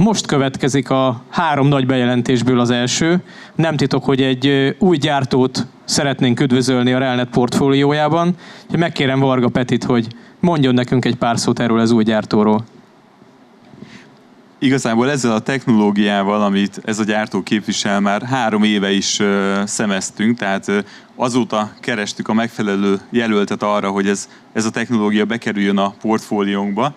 Most következik a 3 nagy bejelentésből az első. Nem titok, hogy egy új gyártót szeretnénk üdvözölni a RelNet portfóliójában. Megkérem Varga Petit, hogy mondjon nekünk egy pár szót erről az új gyártóról. Igazából ezzel a technológiával, amit ez a gyártó képvisel, már 3 éve is szemeztünk, tehát azóta kerestük a megfelelő jelöltet arra, hogy ez a technológia bekerüljön a portfóliónkba,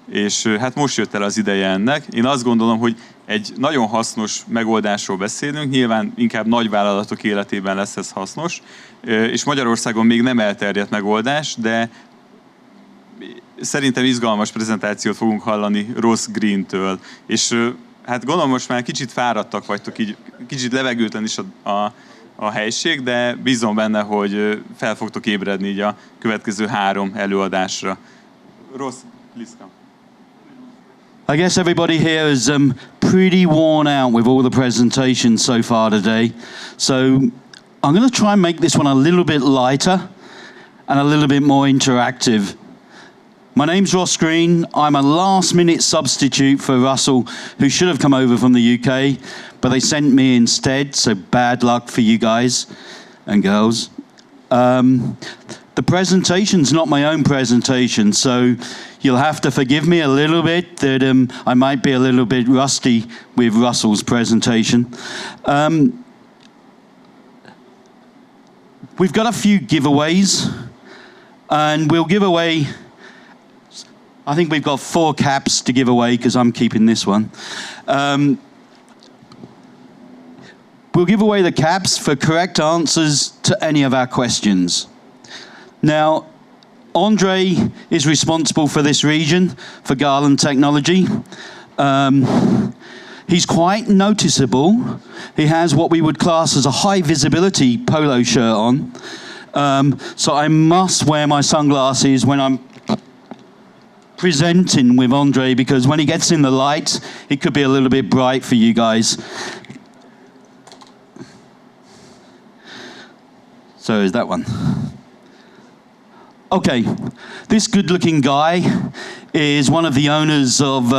és hát most jött el az ideje ennek. Én azt gondolom, hogy egy nagyon hasznos megoldásról beszélünk, nyilván inkább nagyvállalatok életében lesz ez hasznos, és Magyarországon még nem elterjedt megoldás, de szerintem izgalmas prezentációt fogunk hallani Ross Greentől, és hát gondolom most már kicsit fáradtak vagytok, így kicsit levegőtlen is a helység, de bízom benne, hogy fel fogtok ébredni így a következő 3 előadásra. Ross, please come. I guess everybody here is pretty worn out with all the presentations so far today. So I'm going to try and make this one a little bit lighter and a little bit more interactive. My name's Ross Green. I'm a last-minute substitute for Russell, who should have come over from the UK, but they sent me instead, so bad luck for you guys and girls. The presentation's not my own presentation, so you'll have to forgive me a little bit that I might be a little bit rusty with Russell's presentation. We've got a few giveaways, and we'll give away, I think we've got 4 caps to give away because I'm keeping this one. We'll give away the caps for correct answers to any of our questions. Now, Andre is responsible for this region, for Garland Technology. He's quite noticeable. He has what we would class as a high visibility polo shirt on. So I must wear my sunglasses when I'm presenting with Andre, because when he gets in the light, it could be a little bit bright for you guys. So is that one. Okay, this good-looking guy is one of the owners of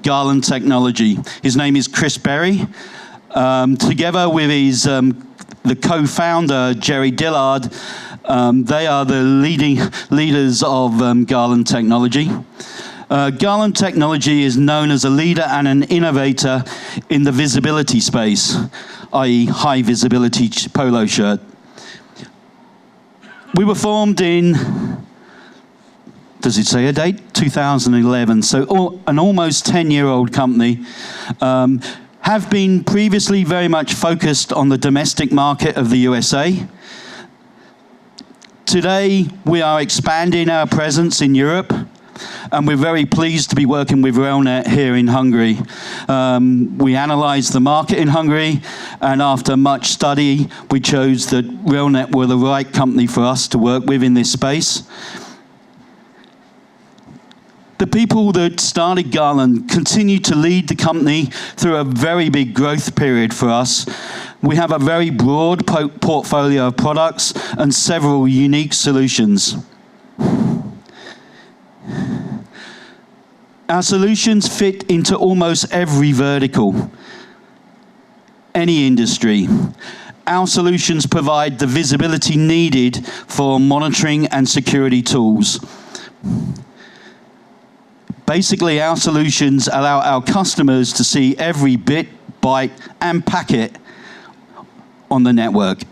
Garland Technology. His name is Chris Berry. Together with his the co-founder Jerry Dillard, they are the leaders of Garland Technology. Garland Technology is known as a leader and an innovator in the visibility space, i.e. high visibility polo shirt. We were formed in, does it say a date? 2011, so an almost 10-year-old company. Have been previously very much focused on the domestic market of the USA. Today, we are expanding our presence in Europe, and we're very pleased to be working with RelNet here in Hungary. We analysed the market in Hungary, and after much study, we chose that RelNet were the right company for us to work with in this space. The people that started Garland continue to lead the company through a very big growth period for us. We have a very broad portfolio of products and several unique solutions. Our solutions fit into almost every vertical, any industry. Our solutions provide the visibility needed for monitoring and security tools. Basically, our solutions allow our customers to see every bit, byte, and packet on the network.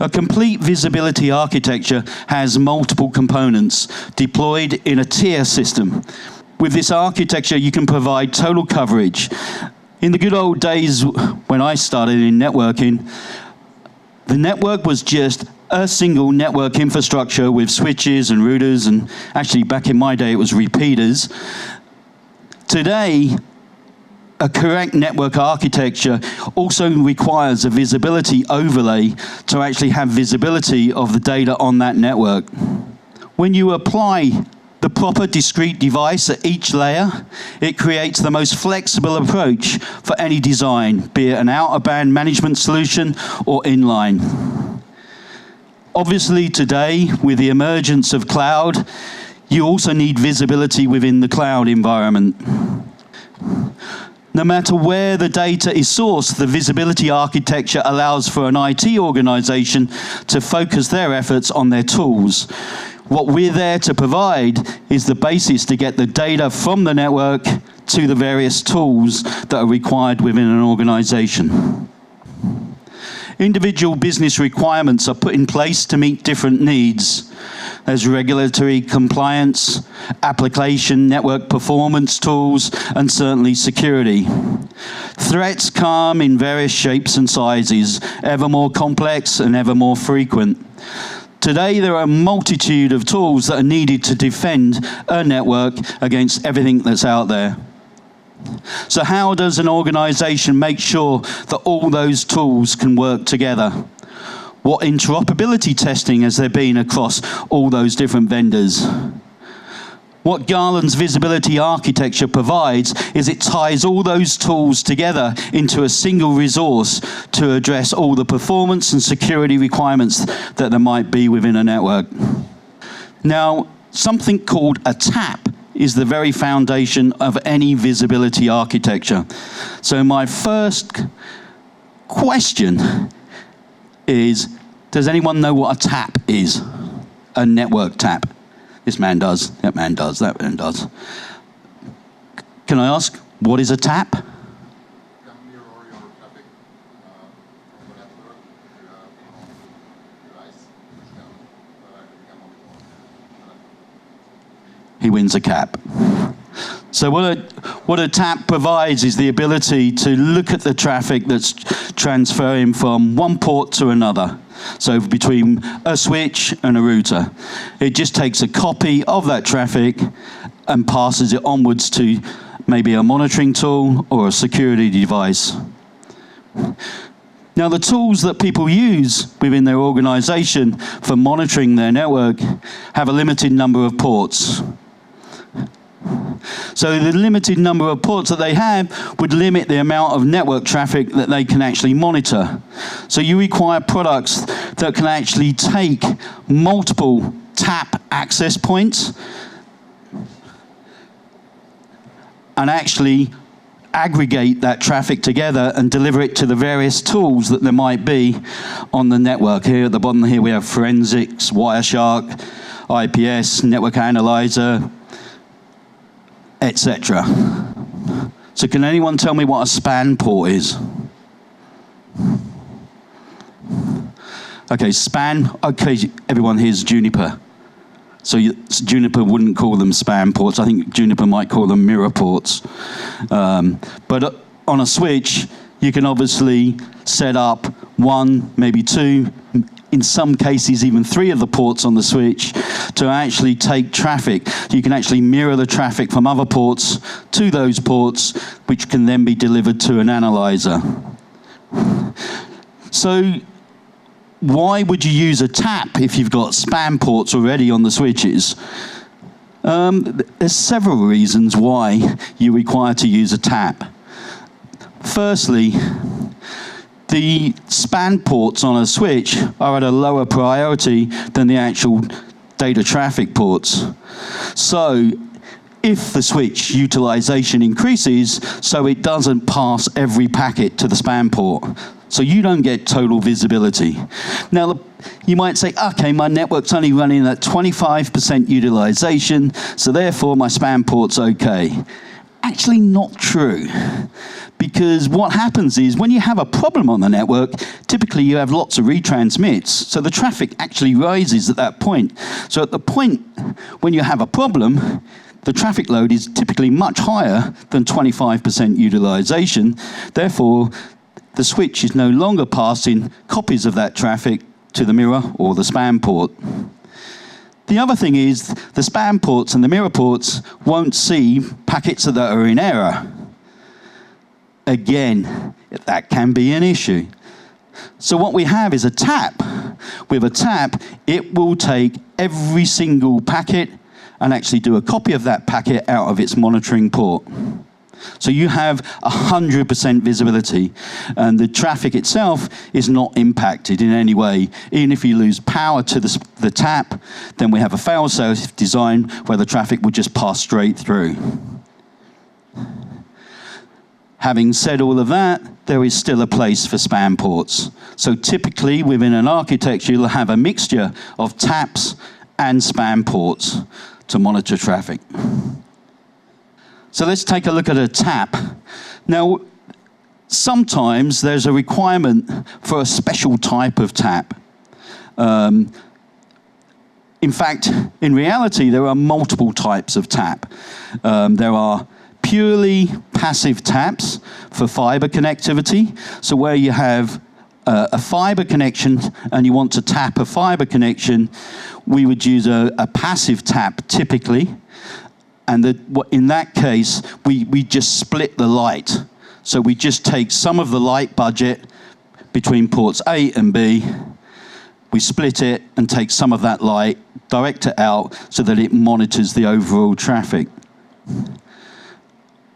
A complete visibility architecture has multiple components deployed in a tier system. With this architecture, you can provide total coverage. In the good old days when I started in networking, the network was just a single network infrastructure with switches and routers, and actually back in my day it was repeaters. Today, a correct network architecture also requires a visibility overlay to actually have visibility of the data on that network. When you apply the proper discrete device at each layer, it creates the most flexible approach for any design, be it an out-of-band management solution or inline. Obviously today, with the emergence of cloud, You also need visibility within the cloud environment. No matter where the data is sourced, the visibility architecture allows for an IT organization to focus their efforts on their tools. What we're there to provide is the basis to get the data from the network to the various tools that are required within an organization. Individual business requirements are put in place to meet different needs. There's regulatory compliance, application, network performance tools, and certainly security. Threats come in various shapes and sizes, ever more complex and ever more frequent. Today, there are a multitude of tools that are needed to defend a network against everything that's out there. So how does an organization make sure that all those tools can work together? What interoperability testing has there been across all those different vendors? What Garland's visibility architecture provides is it ties all those tools together into a single resource to address all the performance and security requirements that there might be within a network. Now, something called a TAP is the very foundation of any visibility architecture. So my first question is, does anyone know what a TAP is? A network TAP. This man does, that man does, that man does. Can I ask, what is a TAP? He wins a cap. So what a TAP provides is the ability to look at the traffic that's transferring from one port to another. So between a switch and a router. It just takes a copy of that traffic and passes it onwards to maybe a monitoring tool or a security device. Now, the tools that people use within their organization for monitoring their network have a limited number of ports. So the limited number of ports that they have would limit the amount of network traffic that they can actually monitor. So you require products that can actually take multiple TAP access points and actually aggregate that traffic together and deliver it to the various tools that there might be on the network. Here at the bottom here we have forensics, Wireshark, IPS, network analyzer, etc. So can anyone tell me what a span port is? Okay, span, okay, everyone here's Juniper. So Juniper wouldn't call them span ports. I think Juniper might call them mirror ports. But on a switch, you can obviously set up one, maybe two, in some cases even three of the ports on the switch to actually take traffic. You can actually mirror the traffic from other ports to those ports, which can then be delivered to an analyzer. So why would you use a TAP if you've got span ports already on the switches? There's several reasons why you require to use a TAP. Firstly, the span ports on a switch are at a lower priority than the actual data traffic ports. So if the switch utilization increases, so it doesn't pass every packet to the span port. So you don't get total visibility. Now, you might say, okay, my network's only running at 25% utilization, so therefore my span port's okay. Actually not true. Because what happens is when you have a problem on the network, typically you have lots of retransmits. So the traffic actually rises at that point. So at the point when you have a problem, the traffic load is typically much higher than 25% utilization. Therefore, the switch is no longer passing copies of that traffic to the mirror or the span port. The other thing is the span ports and the mirror ports won't see packets that are in error. Again, that can be an issue. So what we have is a TAP. With a TAP, it will take every single packet and actually do a copy of that packet out of its monitoring port. So you have 100% visibility, and the traffic itself is not impacted in any way. Even if you lose power to the tap, then we have a fail-safe design where the traffic will just pass straight through. Having said all of that, there is still a place for spam ports. So typically within an architecture, you'll have a mixture of taps and spam ports to monitor traffic. So let's take a look at a tap. Now, sometimes there's a requirement for a special type of tap. In fact, in reality, there are multiple types of tap. There are purely passive taps for fiber connectivity. So where you have a fiber connection and you want to tap a fiber connection, we would use a passive tap typically. And in that case, we just split the light. So we just take some of the light budget between ports A and B, we split it and take some of that light, direct it out so that it monitors the overall traffic.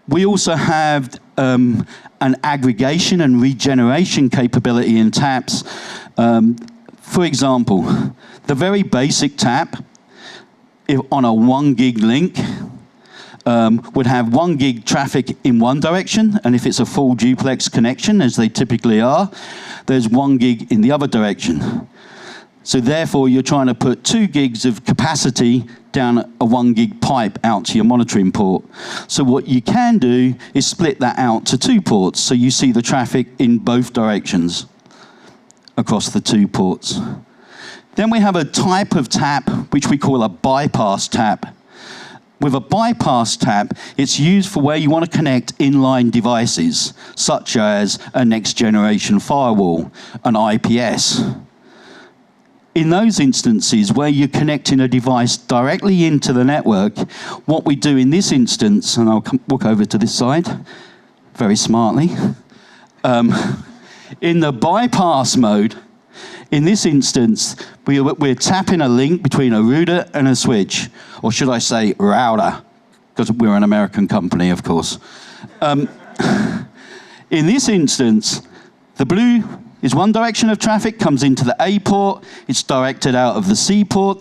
We also have an aggregation and regeneration capability in taps. For example, the very basic tap on a 1 gig link would have 1 gig traffic in one direction, and if it's a full duplex connection, as they typically are, there's 1 gig in the other direction. So therefore, you're trying to put 2 gigs of capacity down a 1 gig pipe out to your monitoring port. So what you can do is split that out to 2 ports, so you see the traffic in both directions across the 2 ports. Then we have a type of tap which we call a bypass tap. With a bypass tap, it's used for where you want to connect inline devices, such as a next generation firewall, an IPS. In those instances where you're connecting a device directly into the network, what we do in this instance, and I'll walk over to this side very smartly, in the bypass mode, in this instance, we're tapping a link between a router and a switch, or should I say router, because we're an American company, of course. In this instance, the blue is one direction of traffic, comes into the A port, it's directed out of the C port,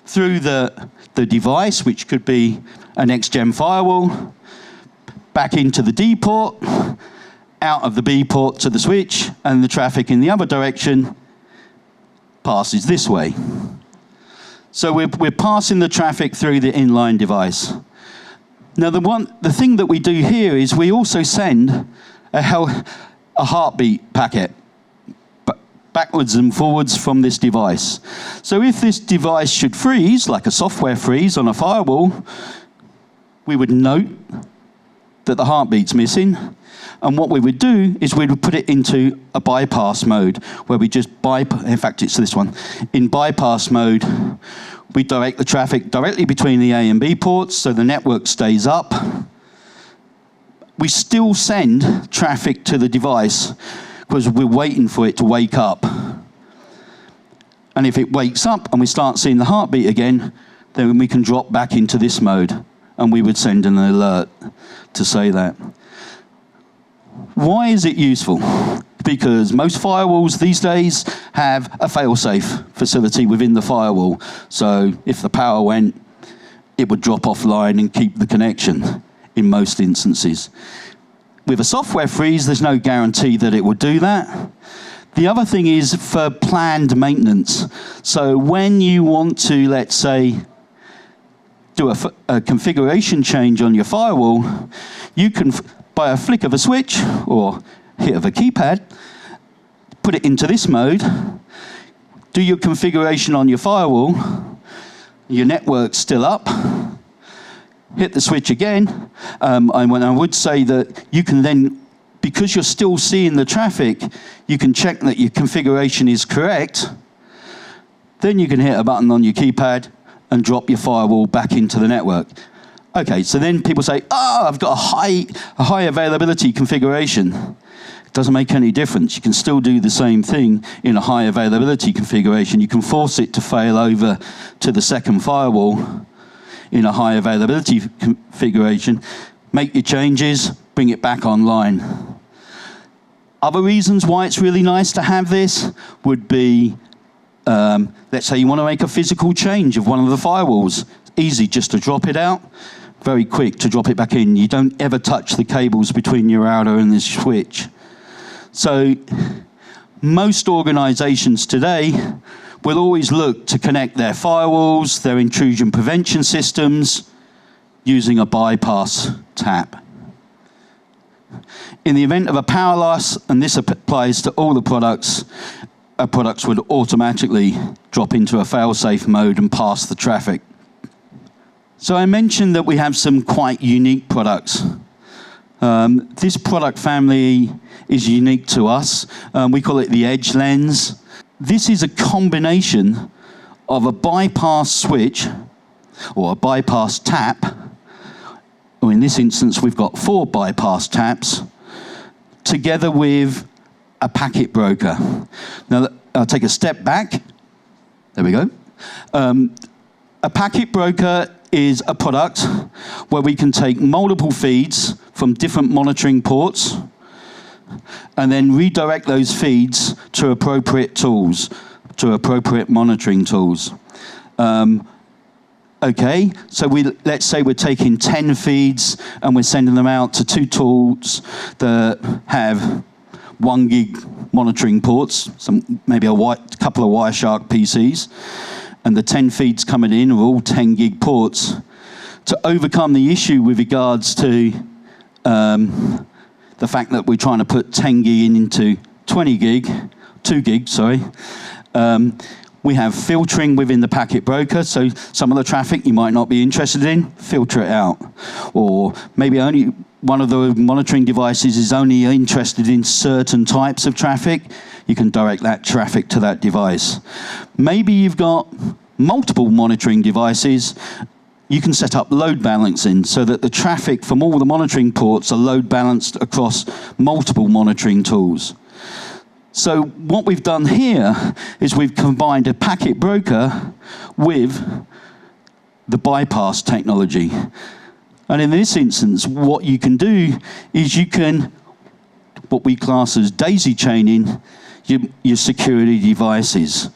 through the device, which could be a next-gen firewall, back into the D port, out of the B port to the switch, and the traffic in the other direction passes this way. So we're passing the traffic through the inline device. Now the thing that we do here is we also send a heartbeat packet backwards and forwards from this device. So if this device should freeze, like a software freeze on a firewall, we would note that the heartbeat's missing. And what we would do is we would put it into a bypass mode, where we just in fact, it's this one. In bypass mode, we direct the traffic directly between the A and B ports, so the network stays up. We still send traffic to the device, because we're waiting for it to wake up. And if it wakes up and we start seeing the heartbeat again, then we can drop back into this mode, and we would send an alert to say that. Why is it useful? Because most firewalls these days have a fail-safe facility within the firewall. So if the power went, it would drop offline and keep the connection in most instances. With a software freeze, there's no guarantee that it will do that. The other thing is for planned maintenance. So when you want to, let's say, do a configuration change on your firewall, you can, by a flick of a switch or hit of a keypad, put it into this mode, do your configuration on your firewall, your network's still up, hit the switch again. I would say that you can then, because you're still seeing the traffic, you can check that your configuration is correct. Then you can hit a button on your keypad and drop your firewall back into the network. Okay, so then people say, oh, I've got a high availability configuration. It doesn't make any difference. You can still do the same thing in a high availability configuration. You can force it to fail over to the second firewall in a high availability configuration. make your changes, bring it back online. Other reasons why it's really nice to have this would be, let's say you want to make a physical change of one of the firewalls. It's easy just to drop it out, very quick to drop it back in. You don't ever touch the cables between your router and this switch. So most organizations today will always look to connect their firewalls, their intrusion prevention systems, using a bypass tap. In the event of a power loss, and this applies to all the products, our products would automatically drop into a fail-safe mode and pass the traffic. So I mentioned that we have some quite unique products. This product family is unique to us. We call it the Edge Lens. This is a combination of a bypass switch or a bypass tap, or in this instance we've got 4 bypass taps, together with a packet broker. Now I'll take a step back. There we go. A packet broker is a product where we can take multiple feeds from different monitoring ports and then redirect those feeds to appropriate tools, to appropriate monitoring tools. Okay, so let's say we're taking 10 feeds and we're sending them out to 2 tools that have 1 gig monitoring ports, maybe a couple of Wireshark PCs, and the 10 feeds coming in are all 10 gig ports. To overcome the issue with regards to the fact that we're trying to put 10 gig into 2 gig, sorry, we have filtering within the packet broker, so some of the traffic you might not be interested in, filter it out. Or maybe only one of the monitoring devices is only interested in certain types of traffic, you can direct that traffic to that device. Maybe you've got multiple monitoring devices, you can set up load balancing so that the traffic from all the monitoring ports are load balanced across multiple monitoring tools. So what we've done here is we've combined a packet broker with the bypass technology. And in this instance, what you can do is you can, what we class as daisy chaining, your security devices.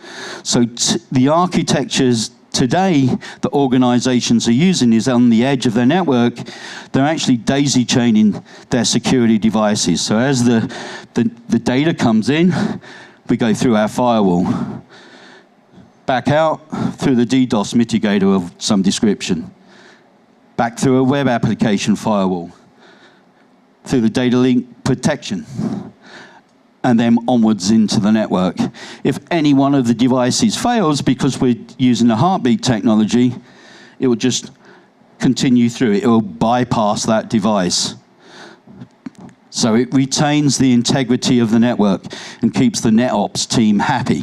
So the architectures today that organizations are using is on the edge of their network, they're actually daisy chaining their security devices. So as the data comes in, we go through our firewall, back out through the DDoS mitigator of some description, back through a web application firewall, through the data link protection, and then onwards into the network. If any one of the devices fails, because we're using the heartbeat technology, it will just continue through. It will bypass that device. So it retains the integrity of the network and keeps the NetOps team happy.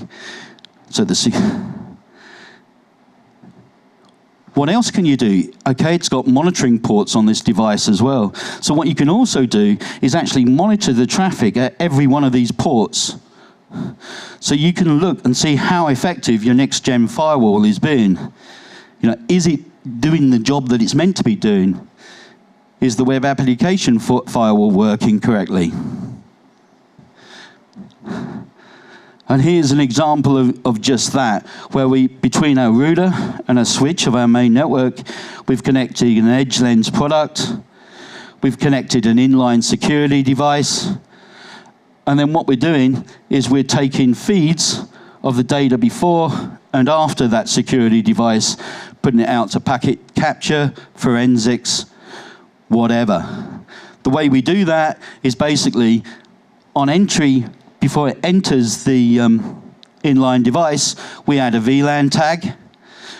So what else can you do? Okay, it's got monitoring ports on this device as well. So what you can also do is actually monitor the traffic at every one of these ports. So you can look and see how effective your next-gen firewall is being. You know, is it doing the job that it's meant to be doing? Is the web application firewall working correctly? And here's an example of just that, where between our router and a switch of our main network, we've connected an Edge Lens product, we've connected an inline security device, and then what we're doing is we're taking feeds of the data before and after that security device, putting it out to packet capture, forensics, whatever. The way we do that is basically on entry, before it enters the inline device, we add a VLAN tag,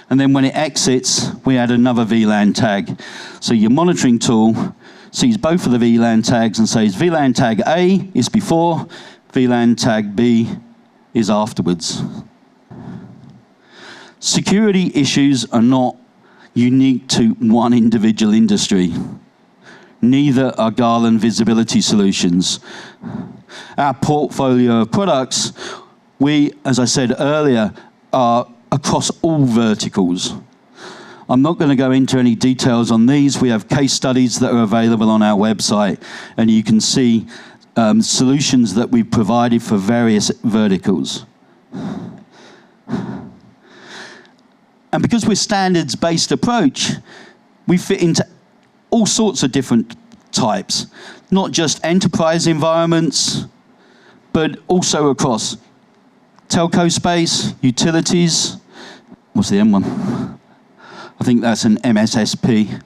and then when it exits, we add another VLAN tag. So your monitoring tool sees both of the VLAN tags and says VLAN tag A is before, VLAN tag B is afterwards. Security issues are not unique to one individual industry. Neither are Garland visibility solutions. Our portfolio of products, we, as I said earlier, are across all verticals. I'm not going to go into any details on these. We have case studies that are available on our website, and you can see solutions that we've provided for various verticals. And because we're standards-based approach, we fit into all sorts of different types, not just enterprise environments, but also across telco space, utilities. What's the M one? I think that's an MSSP.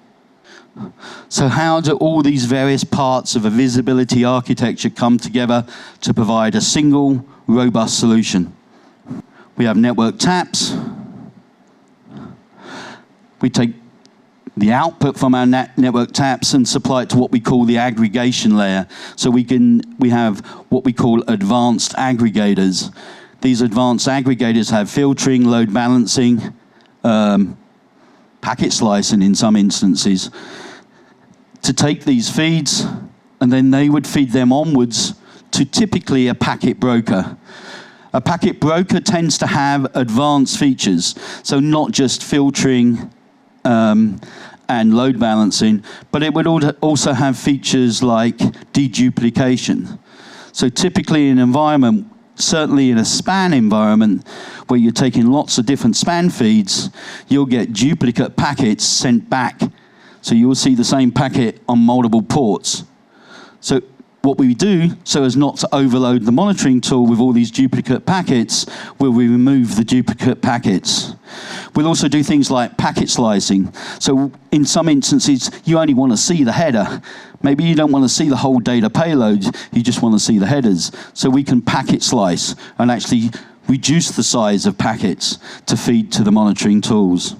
So how do all these various parts of a visibility architecture come together to provide a single, robust solution? We have network taps. We take the output from our network taps and supply it to what we call the aggregation layer. So we have what we call advanced aggregators. These advanced aggregators have filtering, load balancing, packet slicing in some instances, to take these feeds, and then they would feed them onwards to typically a packet broker. A packet broker tends to have advanced features, so not just filtering and load balancing, but it would also have features like deduplication. So typically in an environment, certainly in a span environment, where you're taking lots of different span feeds, you'll get duplicate packets sent back. So you'll see the same packet on multiple ports. So what we do, so as not to overload the monitoring tool with all these duplicate packets, we remove the duplicate packets. We'll also do things like packet slicing. So in some instances, you only want to see the header. Maybe you don't want to see the whole data payload, you just want to see the headers. So we can packet slice and actually reduce the size of packets to feed to the monitoring tools.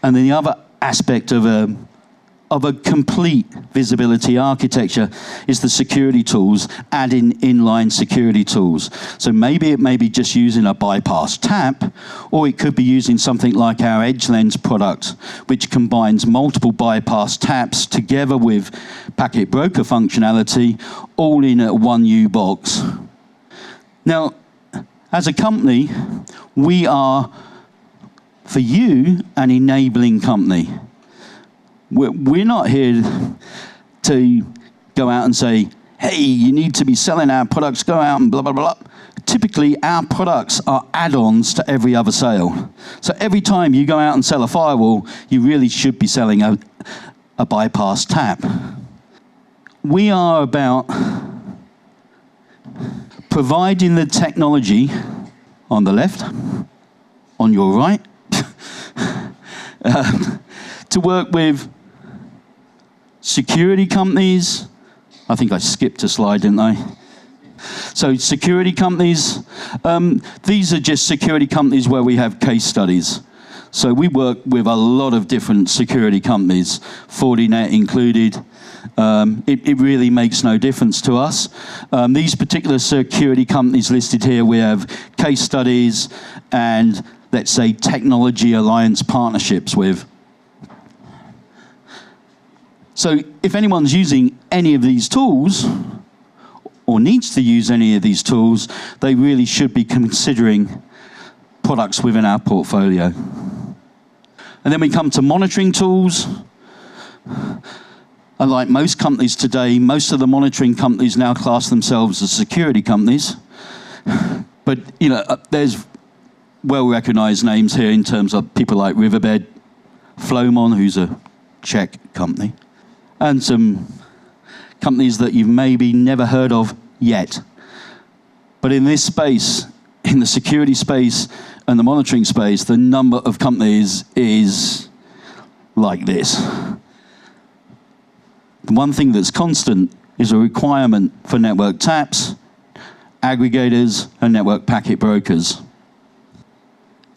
And then the other aspect of a complete visibility architecture is the security tools, adding inline security tools. So maybe it may be just using a bypass tap, or it could be using something like our EdgeLens product, which combines multiple bypass taps together with packet broker functionality, all in a one U box. Now, as a company, we are, for you, an enabling company. We're not here to go out and say, hey, you need to be selling our products, go out and blah, blah, blah. Typically, our products are add-ons to every other sale. So every time you go out and sell a firewall, you really should be selling a bypass tap. We are about providing the technology on the left, on your right, to work with security companies. I think I skipped a slide, didn't I? So security companies, these are just security companies where we have case studies. So we work with a lot of different security companies, Fortinet included. It really makes no difference to us. These particular security companies listed here, we have case studies and, let's say, technology alliance partnerships with. So if anyone's using any of these tools, or needs to use any of these tools, they really should be considering products within our portfolio. And then we come to monitoring tools. Unlike most companies today, most of the monitoring companies now class themselves as security companies. But you know, there's well-recognized names here in terms of people like Riverbed, Flowmon, who's a Czech company, and some companies that you've maybe never heard of yet. But in this space, in the security space and the monitoring space, the number of companies is like this. The one thing that's constant is a requirement for network taps, aggregators, and network packet brokers.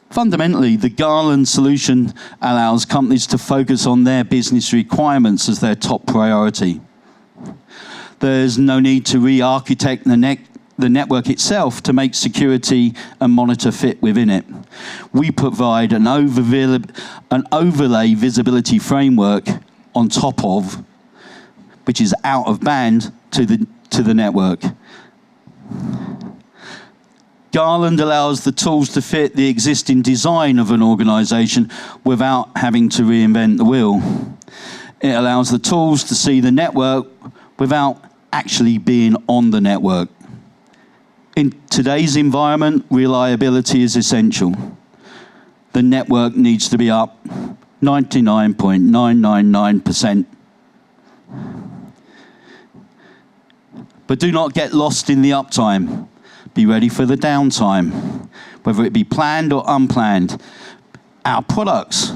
Fundamentally, the Garland solution allows companies to focus on their business requirements as their top priority. There's no need to re-architect the network itself to make security and monitor fit within it. We provide an overlay visibility framework on top of, which is out of band to the network. Garland allows the tools to fit the existing design of an organization without having to reinvent the wheel. It allows the tools to see the network without actually being on the network. In today's environment, reliability is essential. The network needs to be up 99.999%. But do not get lost in the uptime. Be ready for the downtime, whether it be planned or unplanned. Our products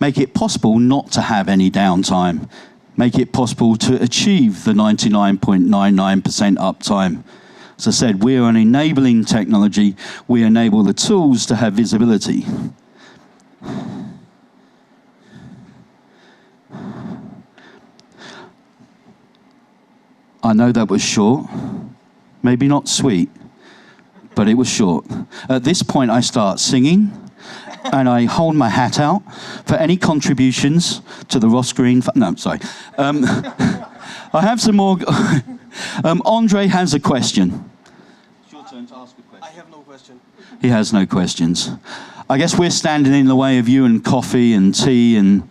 make it possible not to have any downtime, make it possible to achieve the 99.99% uptime. As I said, we are an enabling technology. We enable the tools to have visibility. I know that was short, maybe not sweet, but it was short. At this point, I start singing, and I hold my hat out for any contributions to the Ross Green. No, sorry. I have some more. Andre has a question. It's your turn to ask a question. I have no question. He has no questions. I guess we're standing in the way of you and coffee and tea, and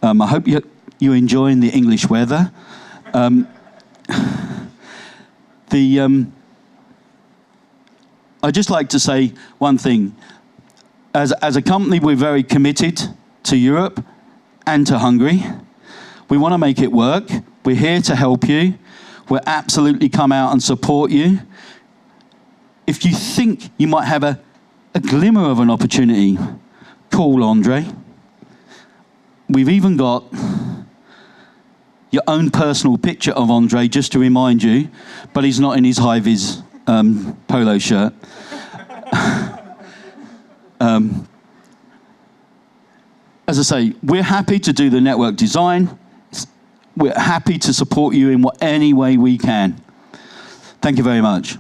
I hope you're enjoying the English weather. I'd just like to say one thing. As a company, we're very committed to Europe and to Hungary. We want to make it work. We're here to help you. We'll absolutely come out and support you. If you think you might have a glimmer of an opportunity, call Andre. We've even got your own personal picture of Andre, just to remind you, but he's not in his high-vis polo shirt. As I say, we're happy to do the network design. We're happy to support you in any way we can. Thank you very much.